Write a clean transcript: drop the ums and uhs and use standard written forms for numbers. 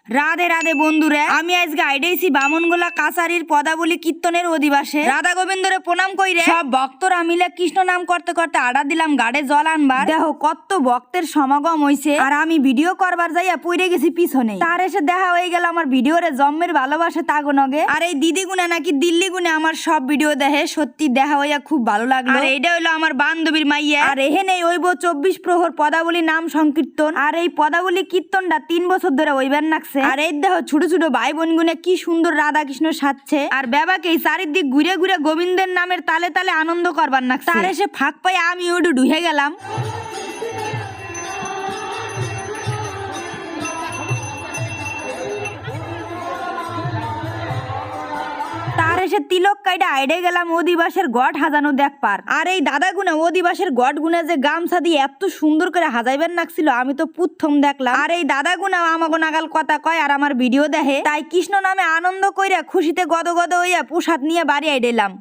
রাধে রাধে বন্ধুরা, আমি আজকে আইডেছি বামনগোলা কাছারির পদাবলী কীর্তনের অধিবাসে রাধা গোবিন্দরে প্রণাম কইরে সব ভক্তরা মিলে কৃষ্ণ নাম করতে করতে আডা দিলাম গাড়ে জল আনবার। দেখো কত ভক্তের সমাগম হইছে, আর আমি ভিডিও করবার যাইয়া পড়ে গেছি পিছনে। তার এসে দেখা হয়ে গেল আমার ভিডিওরে জম্মের ভালোবাসে তাগনগে। আর এই দিদি গুনে নাকি দিল্লি গুনে আমার সব ভিডিও দেখে, সত্যি দেখা হইয়া খুব ভালো লাগলো। আর এইটা হইলো আমার বান্ধবীর মাইয়া। আর এহেনে ওইব 24 প্রহর পদাবলী নাম সংকীর্তন। আর এই পদাবলী কীর্তনটা 3 বছর ধরে ওইবার নাকছে। আর এই দেখো ছোট ছোট ভাই বোন গুনে কি সুন্দর রাধা কৃষ্ণ সাজছে, আর বেবাকে এই চারিদিক ঘুরে ঘুরে গোবিন্দের নামের তালে তালে আনন্দ করবার নাকছে। তার এসে ফাঁক পাই আমি ওডু ঢুকে গেলাম। তার এসে তিলক কাইডা আইডে গেলাম অধিবাসের গট হাজানো দেখবার। আর এই দাদা গুনা অধিবাসের গট গুনা যে গামছা দিয়ে এত সুন্দর করে হাজাইবেন নাকছিল, আমি তো প্রথম দেখলাম। আর এই দাদা গুনা আমাগো নাগাল কথা কয় আর আমার ভিডিও দেখে, তাই কৃষ্ণ নামে আনন্দ কইরা খুশিতে গদ গদ হইয়া প্রসাদ নিয়ে বাড়ি আইডেলাম।